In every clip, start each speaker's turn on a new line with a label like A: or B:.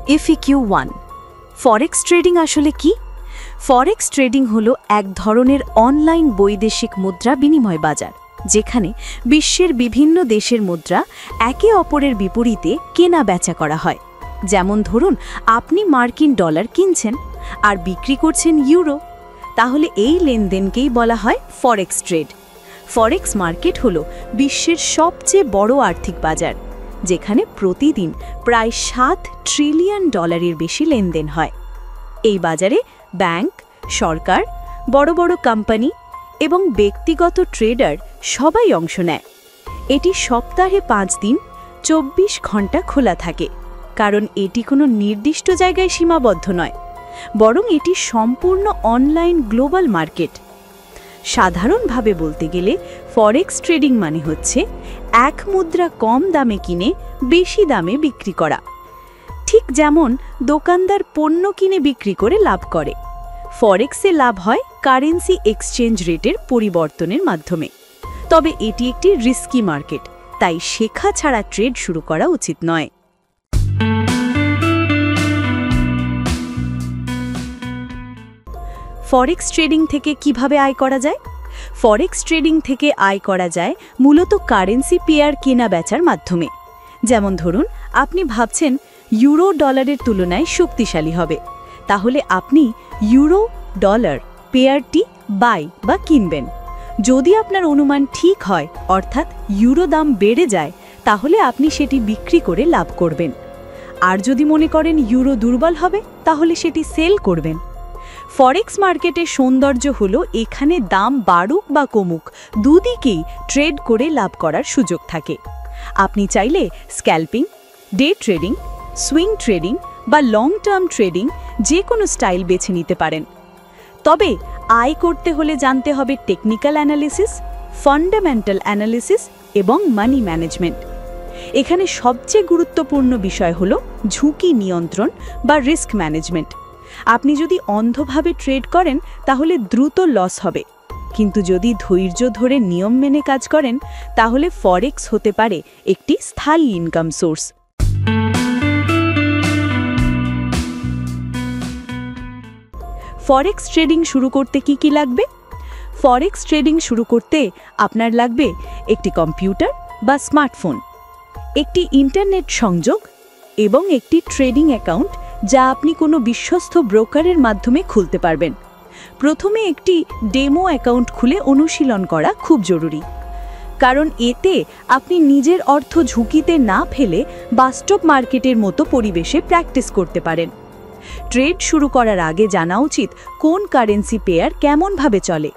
A: FAQ1 forex trading আসলে কি? Forex trading হলো এক ধরনের অনলাইন বৈদেশিক মুদ্রা বিনিময় বাজার, যেখানে বিশ্বের বিভিন্ন দেশের মুদ্রা একে অপরের বিপরীতে কেনা বেচা করা হয়। যেমন ধরুন, আপনি মার্কিন ডলার কিনছেন আর বিক্রি করছেন ইউরো, তাহলে এই লেনদেনকেই বলা হয় ফরেক্স ট্রেড। ফরেক্স মার্কেট হলো বিশ্বের সবচেয়ে বড় আর্থিক বাজার, যেখানে প্রতিদিন প্রায় $7 ট্রিলিয়ন বেশি লেনদেন হয়। এই বাজারে ব্যাংক, সরকার, বড় বড় কোম্পানি এবং ব্যক্তিগত ট্রেডার সবাই অংশ নেয়। এটি সপ্তাহে 5 দিন 24 ঘন্টা খোলা থাকে, কারণ এটি কোনো নির্দিষ্ট জায়গায় সীমাবদ্ধ নয়, বরং এটি সম্পূর্ণ অনলাইন গ্লোবাল মার্কেট। সাধারণভাবে বলতে গেলে ফরেক্স ট্রেডিং মানে হচ্ছে এক মুদ্রা কম দামে কিনে বেশি দামে বিক্রি করা। ঠিক যেমন দোকানদার পণ্য কিনে বিক্রি করে লাভ করে, ফরেক্সে লাভ হয় কারেন্সি এক্সচেঞ্জ রেটের পরিবর্তনের মাধ্যমে। তবে এটি একটি রিস্কি মার্কেট, তাই শেখা ছাড়া ট্রেড শুরু করা উচিত নয়। ফরেক্স ট্রেডিং থেকে কিভাবে আয় করা যায়? ফরেক্স ট্রেডিং থেকে আয় করা যায় মূলত কারেন্সি পেয়ার কেনা বেচার মাধ্যমে। যেমন ধরুন, আপনি ভাবছেন ইউরো ডলারের তুলনায় শক্তিশালী হবে, তাহলে আপনি ইউরো ডলার পেয়ারটি বাই বা কিনবেন। যদি আপনার অনুমান ঠিক হয়, অর্থাৎ ইউরো দাম বেড়ে যায়, তাহলে আপনি সেটি বিক্রি করে লাভ করবেন। আর যদি মনে করেন ইউরো দুর্বল হবে, তাহলে সেটি সেল করবেন। ফরেক্স মার্কেটের সৌন্দর্য হলো এখানে দাম বাড়ুক বা কমুক, দুদিকেই ট্রেড করে লাভ করার সুযোগ থাকে। আপনি চাইলে scalping, day trading, swing trading বা লং টার্ম ট্রেডিং যে কোনো স্টাইল বেছে নিতে পারেন। তবে আয় করতে হলে জানতে হবে টেকনিক্যাল অ্যানালিসিস, ফান্ডামেন্টাল অ্যানালিসিস এবং মানি ম্যানেজমেন্ট। এখানে সবচেয়ে গুরুত্বপূর্ণ বিষয় হলো ঝুঁকি নিয়ন্ত্রণ বা রিস্ক ম্যানেজমেন্ট। আপনি যদি অন্ধভাবে ট্রেড করেন, তাহলে দ্রুত লস হবে, কিন্তু যদি ধৈর্য ধরে নিয়ম মেনে কাজ করেন, তাহলে ফরেক্স হতে পারে একটি স্থায়ী ইনকাম সোর্স। ফরেক্স ট্রেডিং শুরু করতে কি লাগবে? ফরেক্স ট্রেডিং শুরু করতে আপনার লাগবে একটি কম্পিউটার বা স্মার্টফোন, একটি ইন্টারনেট সংযোগ এবং একটি ট্রেডিং অ্যাকাউন্ট, যা আপনি কোনো বিশ্বস্ত ব্রোকারের মাধ্যমে খুলতে পারবেন। প্রথমে একটি ডেমো অ্যাকাউন্ট খুলে অনুশীলন করা খুব জরুরি, কারণ এতে আপনি নিজের অর্থ ঝুঁকিতে না ফেলে বাস্তব মার্কেটের মতো পরিবেশে প্র্যাকটিস করতে পারেন। ট্রেড শুরু করার আগে জানা উচিত কোন কারেন্সি পেয়ার কেমনভাবে চলে,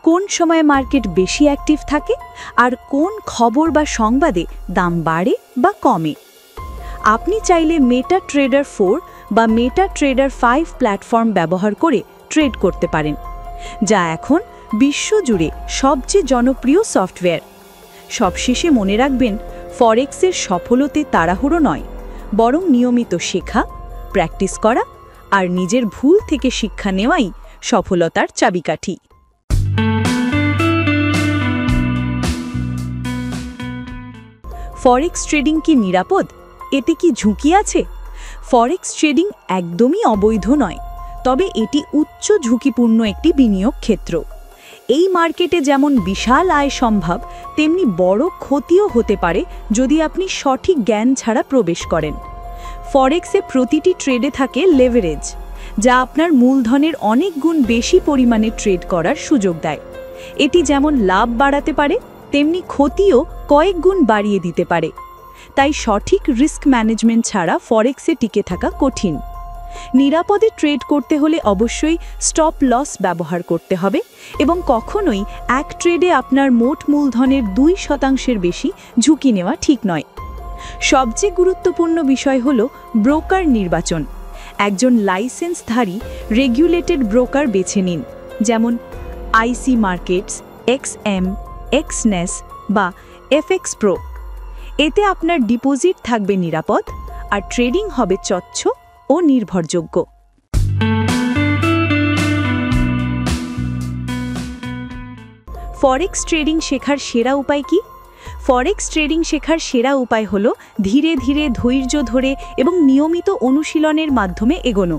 A: কোন সময়ে মার্কেট বেশি অ্যাক্টিভ থাকে, আর কোন খবর বা সংবাদে দাম বাড়ে বা কমে। আপনি চাইলে মেটা ট্রেডার 4 বা মেটা ট্রেডার 5 প্ল্যাটফর্ম ব্যবহার করে ট্রেড করতে পারেন, যা এখন বিশ্বজুড়ে সবচেয়ে জনপ্রিয় সফটওয়্যার। সবশেষে মনে রাখবেন, ফরেক্সের সফলতে তাড়াহুড়ো নয়, বরং নিয়মিত শেখা, প্র্যাকটিস করা আর নিজের ভুল থেকে শিক্ষা নেওয়াই সফলতার চাবিকাঠি। ফরেক্স ট্রেডিং কি নিরাপদ? এতে কি ঝুঁকি আছে? ফরেক্স ট্রেডিং একদমই অবৈধ নয়, তবে এটি উচ্চ ঝুঁকিপূর্ণ একটি বিনিয়োগ ক্ষেত্র। এই মার্কেটে যেমন বিশাল আয় সম্ভব, তেমনি বড় ক্ষতিও হতে পারে যদি আপনি সঠিক জ্ঞান ছাড়া প্রবেশ করেন। ফরেক্সে প্রতিটি ট্রেডে থাকে লেভারেজ, যা আপনার মূলধনের অনেক গুণ বেশি পরিমাণে ট্রেড করার সুযোগ দেয়। এটি যেমন লাভ বাড়াতে পারে, তেমনি ক্ষতিও কয়েক গুণ বাড়িয়ে দিতে পারে। তাই সঠিক রিস্ক ম্যানেজমেন্ট ছাড়া ফরেক্সে টিকে থাকা কঠিন। নিরাপদে ট্রেড করতে হলে অবশ্যই স্টপ লস ব্যবহার করতে হবে এবং কখনোই এক ট্রেডে আপনার মোট মূলধনের 2% বেশি ঝুঁকি নেওয়া ঠিক নয়। সবচেয়ে গুরুত্বপূর্ণ বিষয় হল ব্রোকার নির্বাচন। একজন লাইসেন্সধারী রেগুলেটেড ব্রোকার বেছে নিন, যেমন আইসি মার্কেটস, XM, XNES বা FX Pro। এতে আপনার ডিপোজিট থাকবে নিরাপদ আর ট্রেডিং হবে স্বচ্ছ ও নির্ভরযোগ্য। ফরেক্স ট্রেডিং শেখার সেরা উপায় কি? ফরেক্স ট্রেডিং শেখার সেরা উপায় হলো ধীরে ধীরে ধৈর্য ধরে এবং নিয়মিত অনুশীলনের মাধ্যমে এগোনো।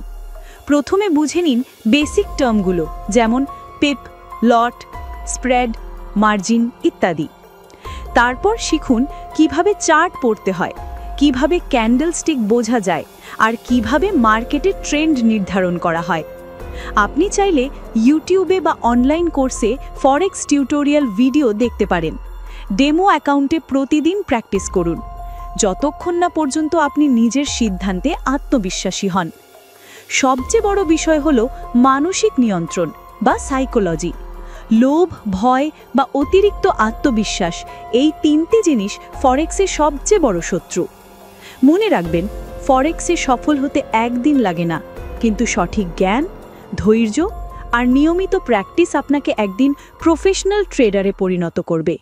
A: প্রথমে বুঝে নিন বেসিক টার্মগুলো, যেমন পিপ, লট, স্প্রেড, মার্জিন ইত্যাদি। তারপর শিখুন কিভাবে চার্ট পড়তে হয়, কিভাবে ক্যান্ডেলস্টিক বোঝা যায়, আর কিভাবে মার্কেটের ট্রেন্ড নির্ধারণ করা হয়। আপনি চাইলে ইউটিউবে বা অনলাইন কোর্সে ফরেক্স টিউটোরিয়াল ভিডিও দেখতে পারেন। ডেমো অ্যাকাউন্টে প্রতিদিন প্র্যাকটিস করুন, যতক্ষণ না পর্যন্ত আপনি নিজের সিদ্ধান্তে আত্মবিশ্বাসী হন। সবচেয়ে বড় বিষয় হলো মানসিক নিয়ন্ত্রণ বা সাইকোলজি। লোভ, ভয় বা অতিরিক্ত আত্মবিশ্বাস, এই তিনটি জিনিস ফরেক্সের সবচেয়ে বড় শত্রু। মনে রাখবেন, ফরেক্সে সফল হতে একদিন লাগে না, কিন্তু সঠিক জ্ঞান, ধৈর্য আর নিয়মিত প্র্যাকটিস আপনাকে একদিন প্রফেশনাল ট্রেডারে পরিণত করবে।